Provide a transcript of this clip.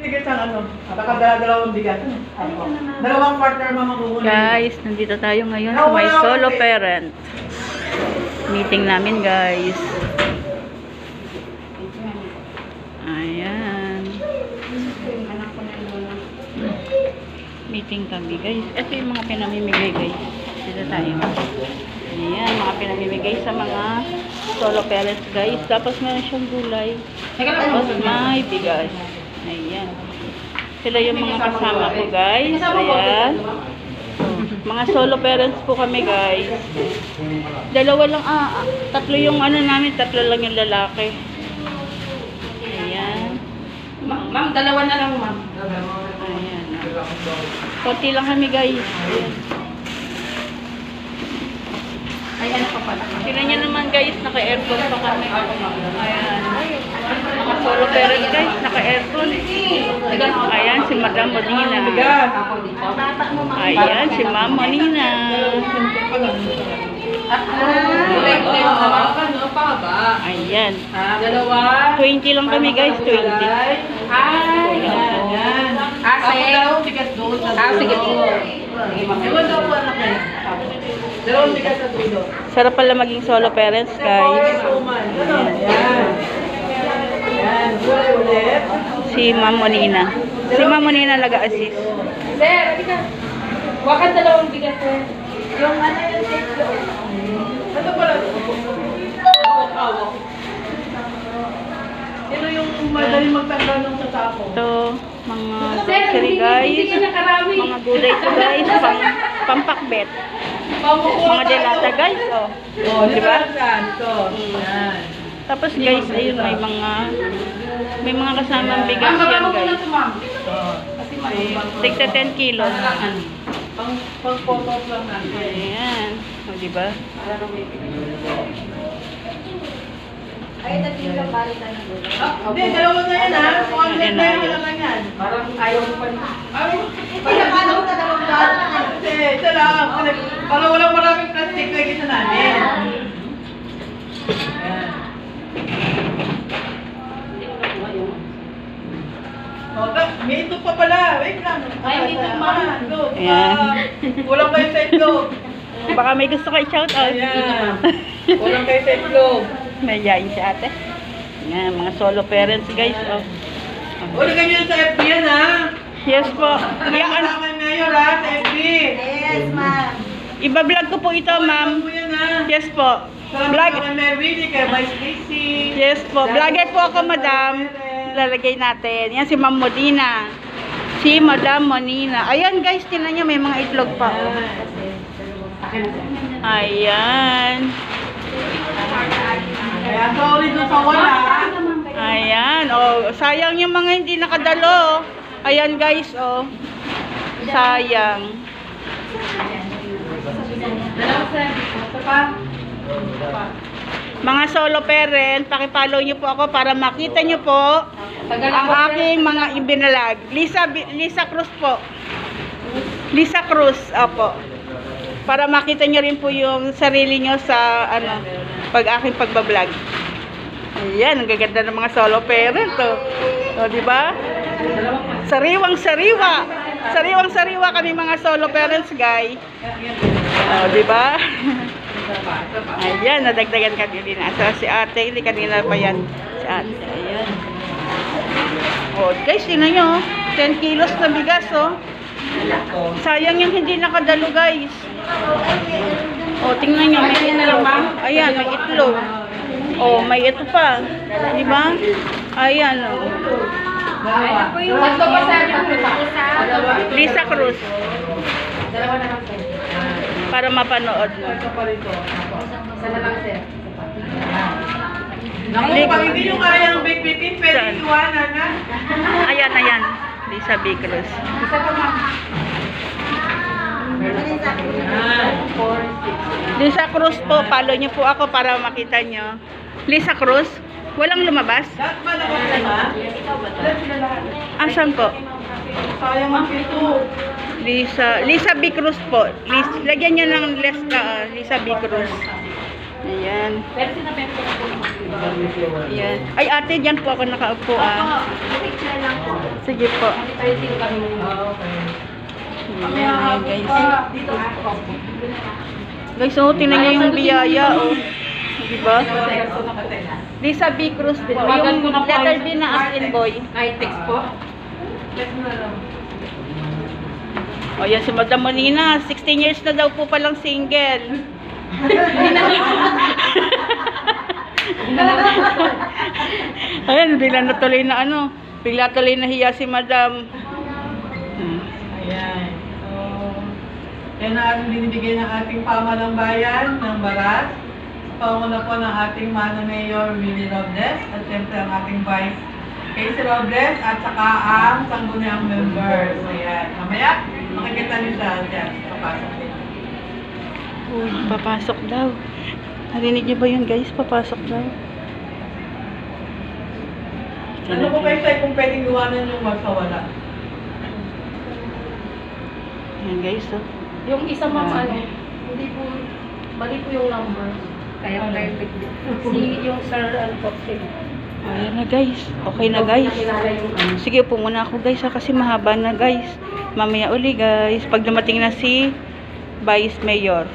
tigas ang ano. Nakadala-dalawang bigas. Dalawang partner mamakukunin. Guys, nandito tayo ngayon sa may solo parent. Meeting namin, guys. Ayan. Meeting kami, guys. Ito yung mga pinamimigay, guys. Dito tayo. Ayan, mga pinamimigay sa mga solo parents, guys. Tapos meron siyang gulay. Tapos may bigas. Ayan. Sila yung mga kasama ko, guys. Ayan. Mga solo parents po kami, guys. Dalawa lang, tatlo yung ano namin, tatlo lang yung lalaki. Ayan. Ma'am, dalawa na lang, ma'am. Ayan. Konti lang kami, guys. Ayan. Ay, ano pa pala? Sila niya naman, guys, naka-aircon pa kami. Ayan. Mga solo parents, guys, naka-aircon. Ayan, si Madam Monina. Ayan, si Ma'am Monina. Kulay-kulay mo hawakan, no? Pahaba. Ayan. Dalawa. 20 lang kami, guys, 20. Ay, Yan. Ase. Dalawang bigas doon sa dulo. Sige po. Ewan daw po anak niya. Dalawang bigas sa dulo. Sarap pala maging solo parents, guys. Yan. Yan. Gulay ulit. Si Ma'am Monina. Si Ma'am Monina nag-a-assist. Sir, halika. Wakan dalawang bigas, sir. Yung ano yung take doon. Ano pala? Hawak. Sino yung madaling magtanggal ng sa tapo? Ito, mga Sir, grocery, hindi guys. ka nakarami. Mga gulay ito, guys. Pampakbet. Mga delata, guys. Oh. Oh, Di ba? Ito. Yan. Tapos, guys, ayun, may mga kasamang bigas Ma'am, yan, baba mo na guys. ito, ma'am. Kasi Tigta 10 kilos. Pang photo lang natin. Ayan. O, diba? Ay, tatlo lang palitan ng gulay. Hindi, dalawa na yan ha. Online Ayan na na, yan ayos. naman yan. parang ayaw mo pa rin. Ay, Hindi, nakala ko na dalawang daan na. kasi ito lang. Para walang maraming plastic lagi sa namin. Ayan. Oh, may itlog pa pala. Wait lang. Ay, hindi itlog, ma'am. Itlog. Ayan. Kulang kayo sa itlog. Baka may gusto kayo shout out. Ayan. Kulang kayo sa itlog. Nayayain si ate. Ayan, mga solo parents, guys. Oh. Uli ganyan sa FB yan ha. Yes po. Ano Yan, kay Mayor ha, sa FB. Yes, ma'am. iba-vlog ko po ito, ma'am. Ano yan ha. Yes po. Salamat Vlog. kay Mary Willie, kay Vice Stacy. Yes po. Vlogger po ako, madam. Lalagay natin. Yan si Ma'am Modina. Si Madam Monina. Ayan, guys. Tingnan nyo. May mga itlog pa. Oh. Ayan. Kaya sorry doon sa wala. Ayan. Oh, sayang yung mga hindi nakadalo. Ayan, guys. Oh. Sayang. Dalawa sir. Ito pa. Mga solo parent, pakipollow nyo po ako para makita nyo po ang aking mga ibinalag. Lisa Cruz po. Lisa Cruz, opo. Para makita nyo rin po yung sarili nyo sa aking pagbablog. Ayan, ang gaganda ng mga solo parent, oh. O, di ba? Sariwang-sariwa. Sariwang-sariwa kami mga solo parents, guys. O, di ba? Ayan, nadagdagan kanina. So, si ate, hindi kanina pa yan. Si ate, ayan. O, guys, tingnan nyo. 10 kilos na bigas, oh. Sayang yung hindi nakadalo, guys. O, tingnan nyo. May itlog. Ayan, may itlog. O, may ito pa. Di ba? Ayan, o. Tatlo pa sir, tatlo pa. Lisa Cruz. Dalawa na lang, sir. Para mapanood mo. Ito pa rito. Isa na lang, sir. Naku, pag hindi nyo kayang bitbitin, pwede Saan? iwanan ha. Ayan, ayan. Lisa B. Cruz. Isa pa, ma'am. Lisa Cruz po. Follow nyo po ako para makita nyo. Lisa Cruz. Walang lumabas? Lahat ba nakakulama? Lahat sila lahat. Asan po? Sayang ang pito. Lisa B. Cruz po. Lagyan nyo ng Lisa B. Cruz. Ayan. Pero sinabi ko na po naman. Ayan. Ay, ate, dyan po ako nakaupo ah. Picture lang po. Sige po. Tayo sino kami. Ayan, guys. Dito ako. Guys, oh, tingnan niyo yung biyaya, oh. Diba? Ito na patay na. Di sa B Cruz po. Tawagan ko Yung na po letter ay- B na as in boy. Kahit text po. Check mo na lang. O yan, si Madam Molina. 16 years na daw po palang single. Ayan, bigla na tuloy na ano. Bigla tuloy na hiya si Madam. Ayan. So, yan na ating binibigay ng ating pamalang bayan ng Baras. Panguna po ng ating Mana Mayor Willie Robles at siyempre ang ating Vice Casey Robles at saka ang sangguniang members. Ayan. Mamaya, makikita niyo siya dyan. Papasok din. Uy, papasok daw. Narinig niyo ba yun, guys? Papasok daw. Ano po kayo sa'yo kung pwedeng iwanan yung wala? Ayan, guys, oh. Yung isa ma'am, ano, hindi po, mali po yung number. Kaya perfect. Si yung sir, ano po, Ayan na, guys. Okay na, guys. Nakilala yung ano. Sige, upo muna ako, guys, ha, kasi mahaba na, guys. Mamaya uli, guys. Pag dumating na si Vice Mayor.